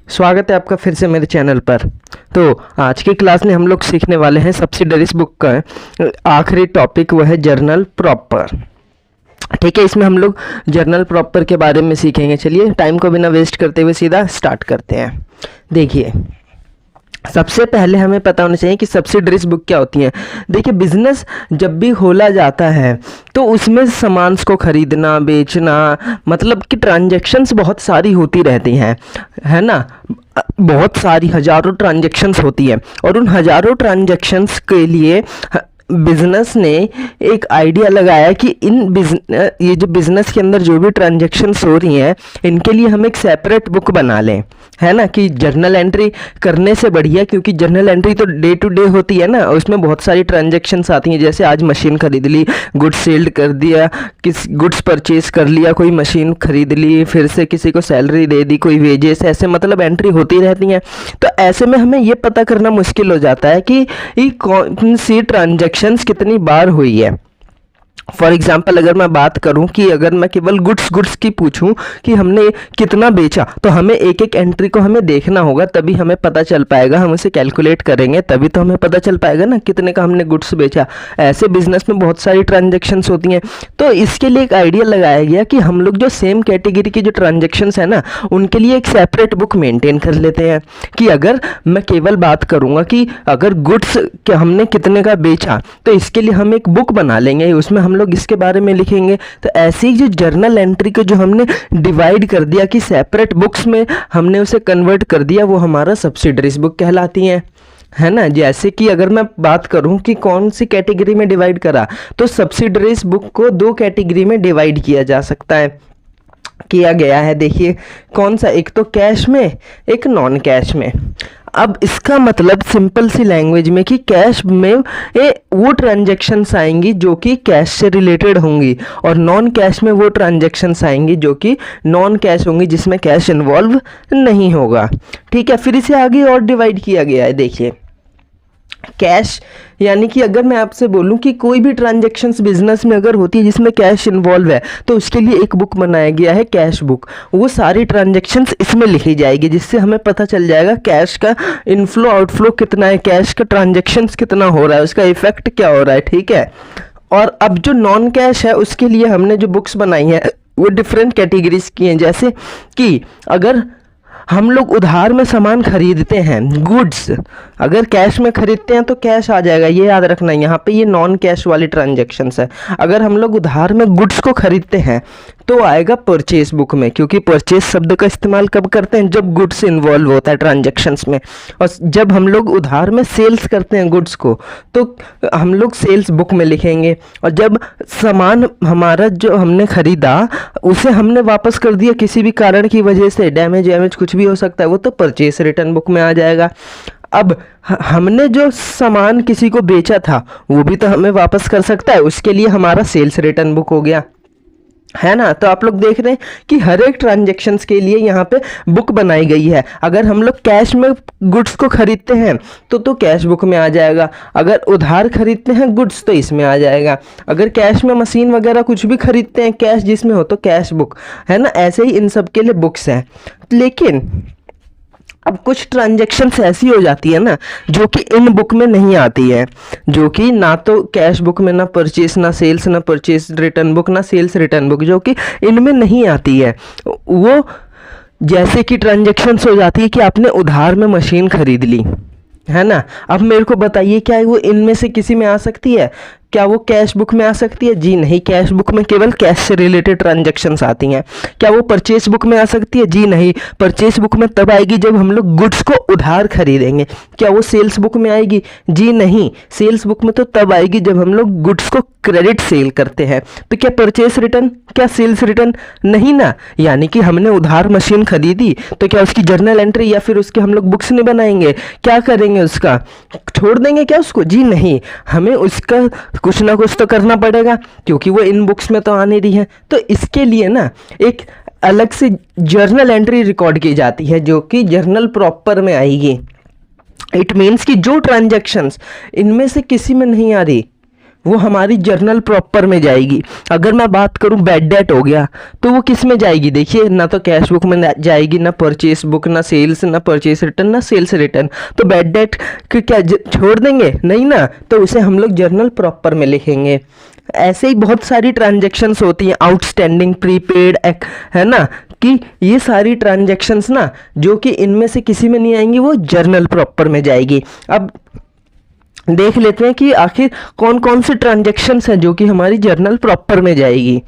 स्वागत है आपका फिर से मेरे चैनल पर। तो आज की क्लास में हम लोग सीखने वाले हैं सब्सिडरीज बुक का आखिरी टॉपिक, वह है जर्नल प्रॉपर। ठीक है, इसमें हम लोग जर्नल प्रॉपर के बारे में सीखेंगे। चलिए टाइम को बिना वेस्ट करते हुए सीधा स्टार्ट करते हैं। देखिए, सबसे पहले हमें पता होना चाहिए कि सब्सिडरीज बुक क्या होती है। देखिए, बिजनेस जब भी खोला जाता है तो उसमें सामान को खरीदना बेचना, मतलब कि ट्रांजैक्शंस बहुत सारी होती रहती हैं, है ना। बहुत सारी हजारों ट्रांजैक्शंस होती है और उन हजारों ट्रांजैक्शंस के लिए बिजनेस ने एक आइडिया लगाया कि ये जो बिजनेस के अंदर जो भी ट्रांजैक्शंस हो रही हैं इनके लिए हम एक सेपरेट बुक बना लें, है ना। कि जर्नल एंट्री करने से बढ़िया, क्योंकि जर्नल एंट्री तो डे टू डे होती है ना, उसमें बहुत सारी ट्रांजैक्शंस आती हैं। जैसे आज मशीन खरीद ली, गुड्स सेल्ड कर दिया, किस गुड्स परचेज कर लिया, कोई मशीन खरीद ली, फिर से किसी को सैलरी दे दी, कोई वेजेस, ऐसे मतलब एंट्री होती रहती हैं। तो ऐसे में हमें ये पता करना मुश्किल हो जाता है कि ये कौन सी ट्रांजैक्शंस कितनी बार हुई है। फॉर एग्जाम्पल, अगर मैं बात करूं कि अगर मैं केवल गुड्स की पूछूं कि हमने कितना बेचा, तो हमें एक एक एंट्री को हमें देखना होगा, तभी हमें पता चल पाएगा। हम उसे कैलकुलेट करेंगे तभी तो हमें पता चल पाएगा ना कितने का हमने गुड्स बेचा। ऐसे बिजनेस में बहुत सारी ट्रांजैक्शंस होती हैं, तो इसके लिए एक आइडिया लगाया गया कि हम लोग जो सेम कैटेगरी की जो ट्रांजैक्शंस है ना, उनके लिए एक सेपरेट बुक मेंटेन कर लेते हैं। कि अगर मैं केवल बात करूंगा कि अगर गुड्स हमने कितने का बेचा, तो इसके लिए हम एक बुक बना लेंगे, उसमें हम लोग इसके बारे में लिखेंगे। तो ऐसे ही जो जर्नल एंट्री को जो हमने डिवाइड कर दिया कि सेपरेट बुक्स में हमने उसे कन्वर्ट कर दिया, वो हमारा सब्सिडरीज बुक कहलाती हैं, है ना। जैसे कि अगर मैं बात करूं कि कौन सी कैटेगरी में डिवाइड करा, तो सब्सिडरीज बुक को दो कैटेगरी में डिवाइड किया जा सकता है, किया गया है। देखिए कौन सा, एक तो कैश में, एक नॉन कैश में। अब इसका मतलब सिंपल सी लैंग्वेज में कि कैश में वो ट्रांजैक्शंस आएंगी जो कि कैश से रिलेटेड होंगी, और नॉन कैश में वो ट्रांजैक्शंस आएंगी जो कि नॉन कैश होंगी, जिसमें कैश इन्वॉल्व नहीं होगा। ठीक है, फिर इसे आगे और डिवाइड किया गया है। देखिए, कैश यानी कि अगर मैं आपसे बोलूं कि कोई भी ट्रांजैक्शंस बिजनेस में अगर होती है जिसमें कैश इन्वॉल्व है, तो उसके लिए एक बुक बनाया गया है, कैश बुक। वो सारी ट्रांजैक्शंस इसमें लिखी जाएगी, जिससे हमें पता चल जाएगा कैश का इनफ्लो आउटफ्लो कितना है, कैश का ट्रांजैक्शंस कितना हो रहा है, उसका इफेक्ट क्या हो रहा है। ठीक है, और अब जो नॉन कैश है उसके लिए हमने जो बुक्स बनाई है वो डिफरेंट कैटेगरीज की हैं। जैसे कि अगर हम लोग उधार में सामान खरीदते हैं, गुड्स अगर कैश में खरीदते हैं तो कैश आ जाएगा, ये याद रखना। यहाँ पे ये नॉन कैश वाली ट्रांजैक्शंस है। अगर हम लोग उधार में गुड्स को खरीदते हैं तो आएगा परचेज बुक में, क्योंकि परचेज शब्द का इस्तेमाल कब करते हैं, जब गुड्स इन्वॉल्व होता है ट्रांजैक्शंस में। और जब हम लोग उधार में सेल्स करते हैं गुड्स को, तो हम लोग सेल्स बुक में लिखेंगे। और जब सामान हमारा जो हमने खरीदा उसे हमने वापस कर दिया किसी भी कारण की वजह से, डैमेज कुछ भी हो सकता है, वो तो परचेज रिटर्न बुक में आ जाएगा। अब हमने जो सामान किसी को बेचा था वो भी तो हमें वापस कर सकता है, उसके लिए हमारा सेल्स रिटर्न बुक हो गया, है ना। तो आप लोग देख रहे हैं कि हर एक ट्रांजैक्शंस के लिए यहाँ पे बुक बनाई गई है। अगर हम लोग कैश में गुड्स को खरीदते हैं तो कैश बुक में आ जाएगा, अगर उधार खरीदते हैं गुड्स तो इसमें आ जाएगा, अगर कैश में मशीन वगैरह कुछ भी खरीदते हैं कैश जिसमें हो तो कैश बुक, है ना। ऐसे ही इन सब के लिए बुक्स हैं। लेकिन अब कुछ ट्रांजैक्शंस ऐसी हो जाती है ना जो कि इन बुक में नहीं आती है, जो कि ना तो कैश बुक में, ना परचेस, ना सेल्स, ना परचेस रिटर्न बुक, ना सेल्स रिटर्न बुक, जो कि इनमें नहीं आती है। वो जैसे कि ट्रांजैक्शंस हो जाती है कि आपने उधार में मशीन खरीद ली, है ना। अब मेरे को बताइए, क्या वो इनमें से किसी में आ सकती है? क्या वो कैश बुक में आ सकती है? जी नहीं, कैश बुक में केवल कैश से रिलेटेड ट्रांजैक्शंस आती हैं। क्या वो परचेस बुक में आ सकती है? जी नहीं, परचेस बुक में तब आएगी जब हम लोग गुड्स को उधार खरीदेंगे। क्या वो सेल्स बुक में आएगी? जी नहीं, सेल्स बुक में तो तब आएगी जब हम लोग गुड्स को क्रेडिट सेल करते हैं। तो क्या परचेस रिटर्न, क्या सेल्स रिटर्न? नहीं ना। यानी कि हमने उधार मशीन खरीदी तो क्या उसकी जर्नल एंट्री या फिर उसके हम लोग बुक्स नहीं बनाएंगे? क्या करेंगे, उसका छोड़ देंगे क्या उसको? जी नहीं, हमें उसका कुछ ना कुछ तो करना पड़ेगा, क्योंकि वो इन बुक्स में तो आ नहीं रही है। तो इसके लिए ना एक अलग से जर्नल एंट्री रिकॉर्ड की जाती है जो कि जर्नल प्रॉपर में आएगी। इट मीन्स कि जो ट्रांजैक्शंस इनमें से किसी में नहीं आ रही वो हमारी जर्नल प्रॉपर में जाएगी। अगर मैं बात करूं बैड डेट हो गया तो वो किस में जाएगी, देखिए ना तो कैश बुक में जाएगी, ना परचेस बुक, ना सेल्स, ना परचेस रिटर्न, ना सेल्स रिटर्न। तो बैड डेट क्या छोड़ देंगे, नहीं ना, तो उसे हम लोग जर्नल प्रॉपर में लिखेंगे। ऐसे ही बहुत सारी ट्रांजैक्शंस होती हैं, आउटस्टैंडिंग, प्रीपेड, है ना, कि ये सारी ट्रांजैक्शंस ना जो कि इनमें से किसी में नहीं आएंगी वो जर्नल प्रॉपर में जाएगी। अब देख लेते हैं कि आखिर कौन कौन सी ट्रांजैक्शंस हैं जो कि हमारी जर्नल प्रॉपर में जाएगी।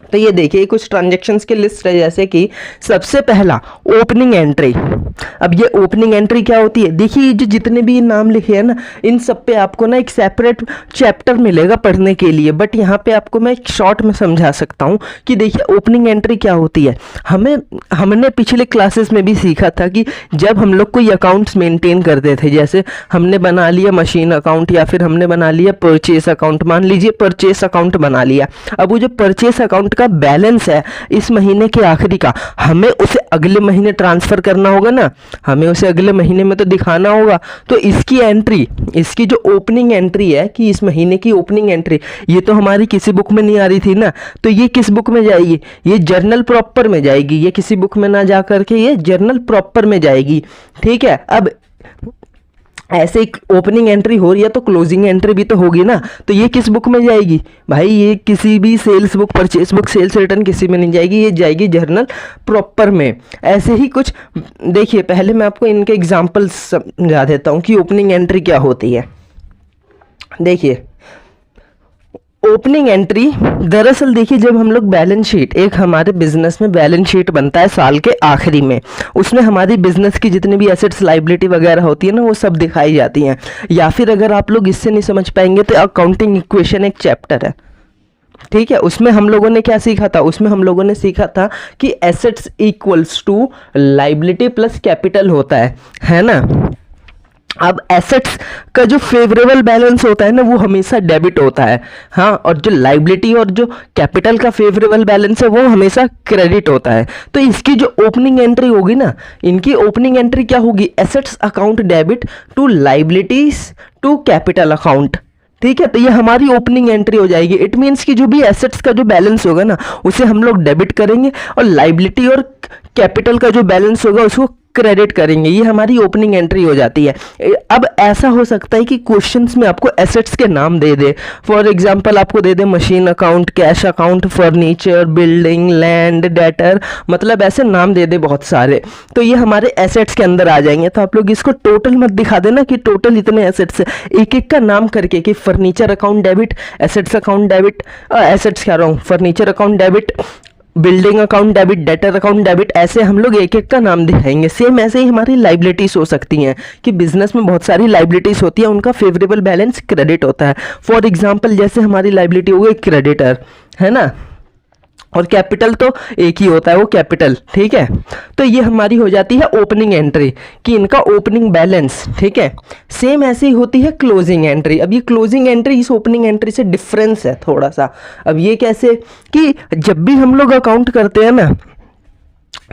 तो ये देखिए कुछ ट्रांजैक्शंस की लिस्ट है, जैसे कि सबसे पहला ओपनिंग एंट्री। अब ये ओपनिंग एंट्री क्या होती है, देखिए ये जो जितने भी नाम लिखे हैं ना, इन सब पे आपको ना एक सेपरेट चैप्टर मिलेगा पढ़ने के लिए, बट यहाँ पे आपको मैं एक शॉर्ट में समझा सकता हूँ कि देखिए ओपनिंग एंट्री क्या होती है। हमने पिछले क्लासेस में भी सीखा था कि जब हम लोग कोई अकाउंट्स मेंटेन करते थे, जैसे हमने बना लिया मशीन अकाउंट या फिर हमने बना लिया परचेस अकाउंट, मान लीजिए परचेस अकाउंट बना लिया। अब वो जो परचेस अकाउंट का बैलेंस है इस महीने के आखिरी का, हमें उसे अगले महीने ट्रांसफर करना होगा ना, हमें उसे अगले महीने में तो दिखाना होगा। तो इसकी एंट्री, इसकी जो ओपनिंग एंट्री है कि इस महीने की ओपनिंग एंट्री, ये तो हमारी किसी बुक में नहीं आ रही थी ना, तो ये किस बुक में जाएगी, ये जर्नल प्रॉपर में जाएगी। ये किसी बुक में ना जा करके ये जर्नल प्रॉपर में जाएगी। ठीक है, अब ऐसे एक ओपनिंग एंट्री हो रही है तो क्लोजिंग एंट्री भी तो होगी ना, तो ये किस बुक में जाएगी भाई, ये किसी भी sales book, purchase book, sales return किसी में नहीं जाएगी, ये जाएगी जर्नल प्रॉपर में। ऐसे ही कुछ देखिए, पहले मैं आपको इनके एग्जांपल्स समझा देता हूँ कि ओपनिंग एंट्री क्या होती है। देखिए ओपनिंग एंट्री दरअसल देखिए, जब हम लोग बैलेंस शीट, एक हमारे बिजनेस में बैलेंस शीट बनता है साल के आखिरी में, उसमें हमारी बिजनेस की जितनी भी एसेट्स, लायबिलिटी वगैरह होती है ना, वो सब दिखाई जाती हैं। या फिर अगर आप लोग इससे नहीं समझ पाएंगे तो अकाउंटिंग इक्वेशन एक चैप्टर है, ठीक है, उसमें हम लोगों ने क्या सीखा था, उसमें हम लोगों ने सीखा था कि assets equals to liability plus capital होता है ना। अब एसेट्स का जो फेवरेबल बैलेंस होता है ना वो हमेशा डेबिट होता है, हाँ, और जो लायबिलिटी और जो कैपिटल का फेवरेबल बैलेंस है वो हमेशा क्रेडिट होता है। तो इसकी जो ओपनिंग एंट्री होगी ना, इनकी ओपनिंग एंट्री क्या होगी, assets account debit to liabilities to capital account. ठीक है, तो ये हमारी ओपनिंग एंट्री हो जाएगी। इट मीन्स कि जो भी एसेट्स का जो बैलेंस होगा ना उसे हम लोग डेबिट करेंगे और लायबिलिटी और कैपिटल का जो बैलेंस होगा उसको क्रेडिट करेंगे। ये हमारी ओपनिंग एंट्री हो जाती है। अब ऐसा हो सकता है कि क्वेश्चंस में आपको एसेट्स के नाम दे दे, फॉर एग्जांपल आपको दे दे machine account, cash account, furniture, building, land, debtor, मतलब ऐसे नाम दे दे बहुत सारे, तो ये हमारे एसेट्स के अंदर आ जाएंगे। तो आप लोग इसको टोटल मत दिखा देना कि टोटल इतने एसेट्स है, एक एक का नाम करके कि furniture account debit, assets account debit, assets कह रहा हूँ, furniture account debit, building account debit, debtor account debit, ऐसे हम लोग एक एक का नाम दिखाएंगे। सेम ऐसे ही हमारी लाइबिलिटीज हो सकती हैं कि बिजनेस में बहुत सारी लाइबिलिटीज होती है, उनका फेवरेबल बैलेंस क्रेडिट होता है। फॉर एग्जांपल जैसे हमारी लाइबिलिटी हो गई क्रेडिटर, है ना, और कैपिटल तो एक ही होता है वो कैपिटल। ठीक है, तो ये हमारी हो जाती है ओपनिंग एंट्री कि इनका ओपनिंग बैलेंस। ठीक है, सेम ऐसे ही होती है क्लोजिंग एंट्री। अब ये क्लोजिंग एंट्री इस ओपनिंग एंट्री से डिफरेंस है थोड़ा सा। अब ये कैसे कि जब भी हम लोग अकाउंट करते हैं ना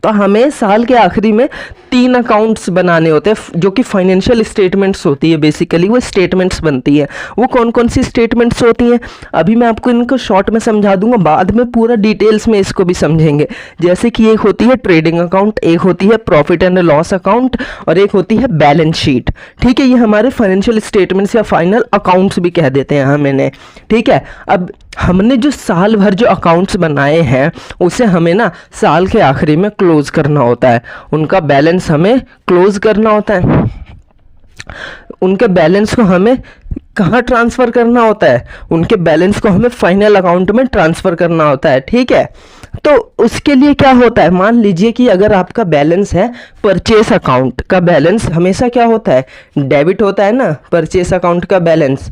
तो हमें साल के आखिरी में 3 अकाउंट्स बनाने होते हैं जो कि फाइनेंशियल स्टेटमेंट्स होती है, बेसिकली वो स्टेटमेंट्स बनती है। वो कौन कौन सी स्टेटमेंट्स होती हैं अभी मैं आपको इनको शॉर्ट में समझा दूंगा, बाद में पूरा डिटेल्स में इसको भी समझेंगे। जैसे कि एक होती है ट्रेडिंग अकाउंट, एक होती है प्रॉफिट एंड लॉस अकाउंट और एक होती है बैलेंस शीट। ठीक है, ये हमारे फाइनेंशियल स्टेटमेंट्स या फाइनल अकाउंट्स भी कह देते हैं हमने। ठीक है, अब हमने जो साल भर जो अकाउंट्स बनाए हैं उसे हमें ना साल के आखिरी में क्लोज करना होता है, उनका बैलेंस हमें क्लोज करना होता है। उनके बैलेंस को हमें कहाँ ट्रांसफ़र करना होता है, उनके बैलेंस को हमें फाइनल अकाउंट में ट्रांसफ़र करना होता है। ठीक है, तो उसके लिए क्या होता है, मान लीजिए कि अगर आपका बैलेंस है, परचेस अकाउंट का बैलेंस हमेशा क्या होता है, डेबिट होता है ना, परचेस अकाउंट का बैलेंस।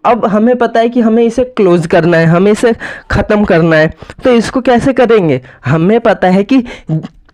अब हमें पता है कि हमें इसे क्लोज करना है, हमें इसे ख़त्म करना है, तो इसको कैसे करेंगे, हमें पता है कि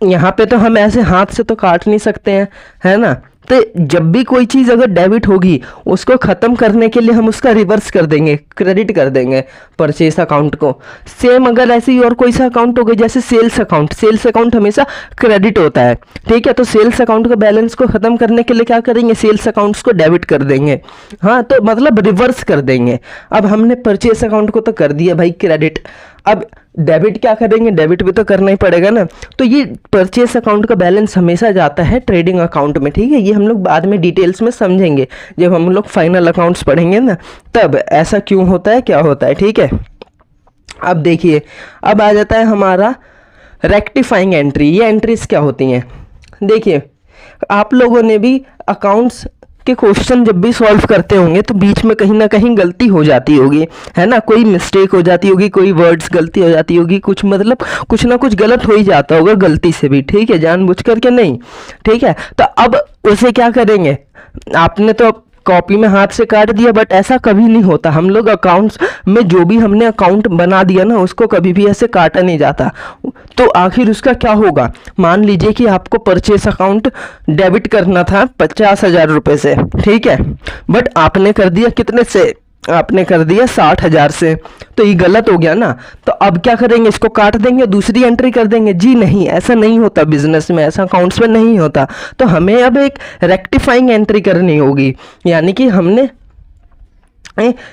यहाँ पे तो हम ऐसे हाथ से तो काट नहीं सकते हैं, है ना, तो जब भी कोई चीज़ अगर डेबिट होगी उसको ख़त्म करने के लिए हम उसका रिवर्स कर देंगे, क्रेडिट कर देंगे परचेस अकाउंट को। सेम अगर ऐसे ही और कोई सा अकाउंट हो गया जैसे सेल्स अकाउंट हमेशा क्रेडिट होता है, ठीक है। तो सेल्स अकाउंट का बैलेंस को ख़त्म करने के लिए क्या करेंगे, सेल्स अकाउंट्स को डेबिट कर देंगे, हाँ, तो मतलब रिवर्स कर देंगे। अब हमने परचेस अकाउंट को तो कर दिया भाई क्रेडिट, अब डेबिट क्या करेंगे, डेबिट भी तो करना ही पड़ेगा ना। तो ये परचेस अकाउंट का बैलेंस हमेशा जाता है ट्रेडिंग अकाउंट में, ठीक है। ये हम लोग बाद में डिटेल्स में समझेंगे जब हम लोग फाइनल अकाउंट्स पढ़ेंगे ना, तब ऐसा क्यों होता है, क्या होता है, ठीक है। अब देखिए, अब आ जाता है हमारा रेक्टिफाइंग एंट्री। ये एंट्रीज क्या होती हैं, देखिए आप लोगों ने भी अकाउंट्स के क्वेश्चन जब भी सॉल्व करते होंगे तो बीच में कहीं ना कहीं गलती हो जाती होगी, है ना, कोई मिस्टेक हो जाती होगी, कोई वर्ड्स गलती हो जाती होगी, कुछ मतलब कुछ ना कुछ गलत हो ही जाता होगा गलती से भी, ठीक है, जानबूझ करके नहीं, ठीक है। तो अब उसे क्या करेंगे, आपने तो कॉपी में हाथ से काट दिया, बट ऐसा कभी नहीं होता। हम लोग अकाउंट्स में जो भी हमने अकाउंट बना दिया ना, उसको कभी भी ऐसे काटा नहीं जाता। तो आखिर उसका क्या होगा, मान लीजिए कि आपको परचेस अकाउंट डेबिट करना था 50,000 रुपये से, ठीक है, बट आपने कर दिया कितने से, आपने कर दिया 60,000 से, तो ये गलत हो गया ना। तो अब क्या करेंगे, इसको काट देंगे, दूसरी एंट्री कर देंगे? जी नहीं, ऐसा नहीं होता बिजनेस में, ऐसा अकाउंट्स में नहीं होता। तो हमें अब एक रेक्टिफाइंग एंट्री करनी होगी, यानी कि हमने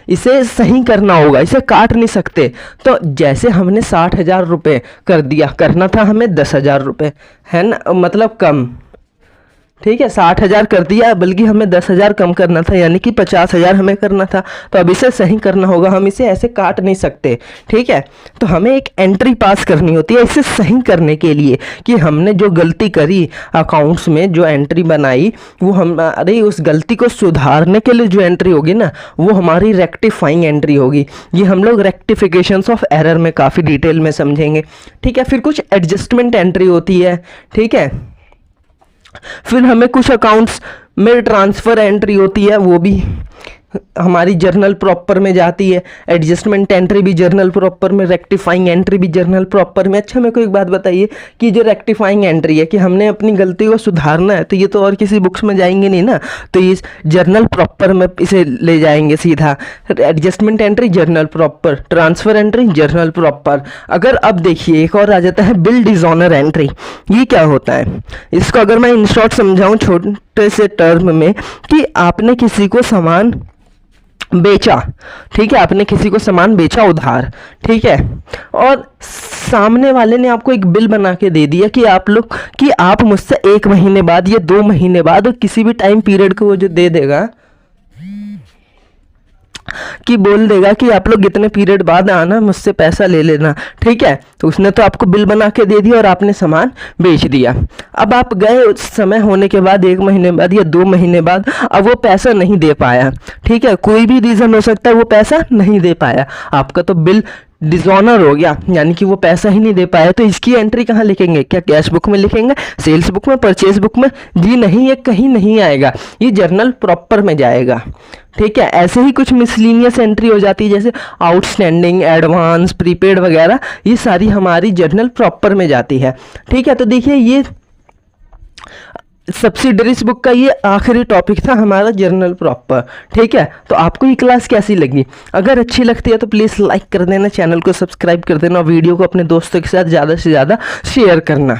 इसे सही करना होगा, इसे काट नहीं सकते। तो जैसे हमने 60,000 रुपये कर दिया, करना था हमें 10,000 रुपये, है ना, मतलब कम, ठीक है, 60,000 कर दिया, बल्कि हमें 10,000 कम करना था, यानी कि 50,000 हमें करना था। तो अब इसे सही करना होगा, हम इसे ऐसे काट नहीं सकते, ठीक है। तो हमें एक एंट्री पास करनी होती है इसे सही करने के लिए, कि हमने जो गलती करी अकाउंट्स में, जो एंट्री बनाई, वो हमारी उस गलती को सुधारने के लिए जो एंट्री होगी ना, वो हमारी रेक्टिफाइंग एंट्री होगी। ये हम लोग रेक्टिफिकेशंस ऑफ एरर में काफ़ी डिटेल में समझेंगे, ठीक है। फिर कुछ एडजस्टमेंट एंट्री होती है, ठीक है। फिर हमें कुछ अकाउंट्स में ट्रांसफ़र एंट्री होती है, वो भी हमारी जर्नल प्रॉपर में जाती है। एडजस्टमेंट एंट्री भी जर्नल प्रॉपर में, रेक्टिफाइंग एंट्री भी जर्नल प्रॉपर में। अच्छा, मेरे को एक बात बताइए कि जो रेक्टिफाइंग एंट्री है कि हमने अपनी गलती को सुधारना है, तो ये तो और किसी बुक्स में जाएंगे नहीं ना, तो ये जर्नल प्रॉपर में इसे ले जाएंगे सीधा। Adjustment entry journal proper, transfer entry journal proper. अगर अब देखिए एक और आ जाता है बिल डिसऑनर एंट्री। ये क्या होता है, इसको अगर मैं इन शॉर्ट समझाऊँ छोटे से टर्म में, कि आपने किसी को सामान बेचा, ठीक है, आपने किसी को सामान बेचा उधार, ठीक है, और सामने वाले ने आपको एक बिल बना के दे दिया कि आप मुझसे 1 महीने बाद या 2 महीने बाद किसी भी टाइम पीरियड को वो जो दे देगा, कि बोल देगा कि आप लोग इतने पीरियड बाद आना, मुझसे पैसा ले लेना, ठीक है। तो उसने तो आपको बिल बना के दे दिया और आपने सामान बेच दिया। अब आप गए, उस समय होने के बाद 1 महीने बाद या 2 महीने बाद, अब वो पैसा नहीं दे पाया, ठीक है, कोई भी रीज़न हो सकता है, वो पैसा नहीं दे पाया, आपका तो बिल डिसऑनर हो गया, यानी कि वो पैसा ही नहीं दे पाया। तो इसकी एंट्री कहाँ लिखेंगे, क्या कैश बुक में लिखेंगे, सेल्स बुक में, परचेज बुक में? जी नहीं, ये कहीं नहीं आएगा, ये जर्नल प्रॉपर में जाएगा, ठीक है। ऐसे ही कुछ मिसलिनियस एंट्री हो जाती है, जैसे आउटस्टैंडिंग, एडवांस, प्रीपेड वगैरह, ये सारी हमारी जर्नल प्रॉपर में जाती है, ठीक है। तो देखिए, ये सब्सिडरीज बुक का ये आखिरी टॉपिक था हमारा, जर्नल प्रॉपर, ठीक है। तो आपको ये क्लास कैसी लगी? अगर अच्छी लगती है तो प्लीज़ लाइक कर देना, चैनल को सब्सक्राइब कर देना, और वीडियो को अपने दोस्तों के साथ ज़्यादा से ज़्यादा शेयर करना।